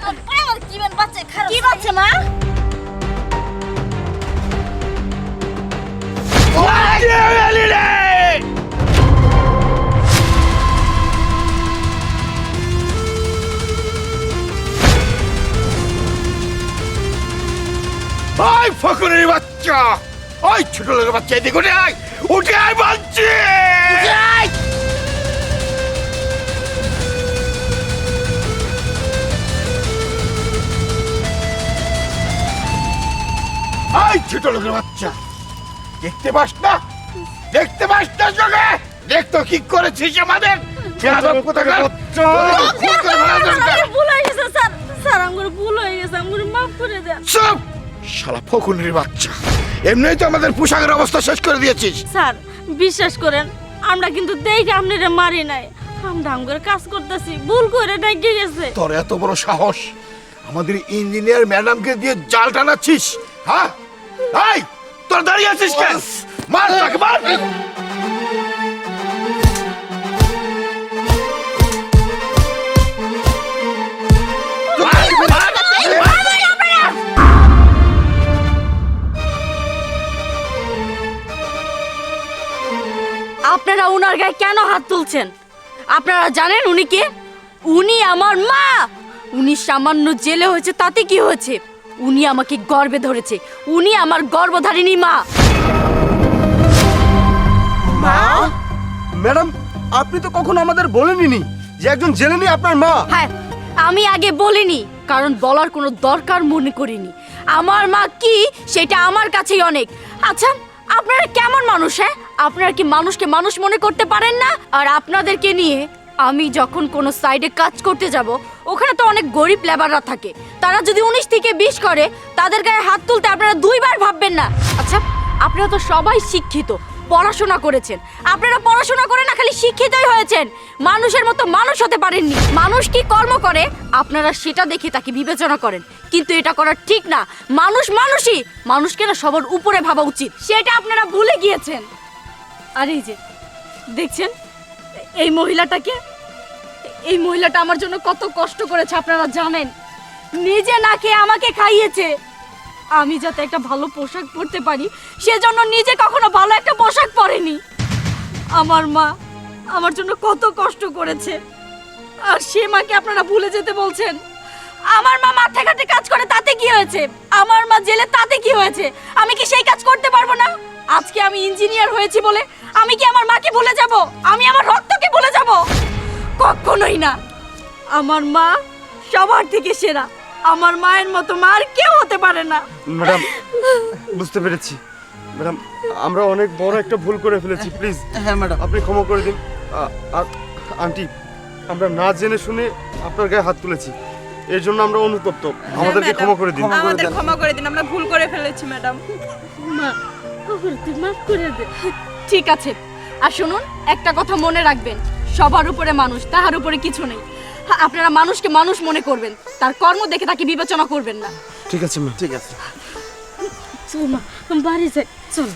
আমার কি বাচ্চা খারাপ কি বাচ্চা মা ওই ফকুরের বাচ্চা, ওই ছোট লোকের বাচ্চা, এদিকে উঠে আয়, উঠে আয় বলছি। ওই ছোট লোকের বাচ্চা, দেখতে পাস না? দেখতে পাস না চোখে? দেখতো কি করেছিস আমাদের? ভুল হয়ে গেছে স্যার, স্যার আমার ভুল হয়ে গেছে, আমার মাফ করে দেন। চুপ শালা ফকুরের বাচ্চা, এমনিই তো আমাদের পোশাকের অবস্থা শেষ করে দিয়েছিস। স্যার বিশ্বাস করেন, আমরা কিন্তু দেখে আপনারে মারি নাই, আমরা আমগর কাজ করতেছি, ভুল করে ডাইকে গেছে। তোর এত বড় সাহস, আমাদের ইঞ্জিনিয়ার ম্যাডামকে দিয়ে জাল টানাচ্ছিস? হ্যাঁ, এই তোর দাঁড়িয়ে আছিস কেন? মার তাকে, মার। আপনারা উনার গায়ে কেন হাত তুলছেন? আপনারা জানেন উনি কে? উনি আমার মা। উনি সামান্য জেলে হয়েছে তাতে কি হয়েছে? উনি আমাকে গর্ভে ধরেছে, উনি আমার গর্ভধারিণী মা। মা? ম্যাডাম, আপনি তো কখনো আমাদের বলেননি যে একজন জেলেনি আপনার মা। হ্যাঁ, আমি আগে বলিনি, কারণ বলার কোনো দরকার মনে করিনি। আমার মা কি সেটা আমার কাছেই অনেক। আচ্ছা, আপনারা কেমন মানুষ? হ্যাঁ, আপনারা কি মানুষকে মানুষ মনে করতে পারেন না? আর আপনাদেরকে নিয়ে আমি যখন কোনো সাইডে কাজ করতে যাব, ওখানে তো অনেক গরিব লেবাররা থাকে। তারা যদি 19 থেকে 20 করে, তাদের গায়ে হাত তুলতে আপনারা দুইবার ভাববেন না। আচ্ছা, আপনারা তো সবাই শিক্ষিত, পড়াশোনা করেছেন। আপনারা পড়াশোনা করে না খালি শিক্ষিতই হয়েছেন, মানুষের মতো মানুষ হতে পারেননি। মানুষ কি কর্ম করে আপনারা সেটা দেখে তাকে বিবেচনা করেন, কিন্তু এটা করা ঠিক না। মানুষ মানুষই, মানুষকে না সবার উপরে ভাবা উচিত, সেটা আপনারা ভুলে গিয়েছেন। আর এই যে দেখছেন এই মহিলাটাকে, এই মহিলাটা আমার জন্য কত কষ্ট করেছে আপনারা জানেন। নিজে না খেয়ে আমাকে খাইয়েছে, আমি যাতে একটা ভালো পোশাক পরতে পারি সেজন্য নিজে কখনো ভালো একটা পোশাক পরেনি। আমার মা আমার জন্য কত কষ্ট করেছে, আর সে মাকে আপনারা ভুলে যেতে বলছেন। আমার মা মাঠে ঘাটে কাজ করে, তাতে কি হয়েছে? আমার মা জেলে, তাতে কি হয়েছে? আমি কি সেই কাজ করতে পারবো না? আজকে আমি ইঞ্জিনিয়ার হয়েছি বলে আমি কি আমার মাকে ভুলে যাব? আমি আমার রক্তকে ভুলে যাব? কখনোই না। আমার মা সবার থেকে সেরা, আমার মায়ের মতো মা আর কেউ হতে পারে না। ম্যাডাম, বুঝতে পেরেছি। ম্যাডাম, আমরা অনেক বড় একটা ভুল করে ফেলেছি, প্লিজ। হ্যাঁ ম্যাডাম, আপনি ক্ষমা করে দিন। আর আন্টি, আমরা না জেনে শুনে আপনার গায়ে হাত তুলেছি, এর জন্য আমরা অনুতপ্ত। আমাদেরকে ক্ষমা করে দিন। আমাদের ক্ষমা করে দিন, আমরা ভুল করে ফেলেছি ম্যাডাম। মা, তুই মাফ করে দে। ঠিক আছে, আর শুনুন, একটা কথা মনে রাখবেন, সবার উপরে মানুষ, তাহার উপরে কিছু নেই। আপনারা মানুষকে মানুষ মনে করবেন, তার কর্ম দেখে তাকে বিবেচনা করবেন না। ঠিক আছে ম্যাম, ঠিক আছে। চল মা, বাড়ি যাই, চল।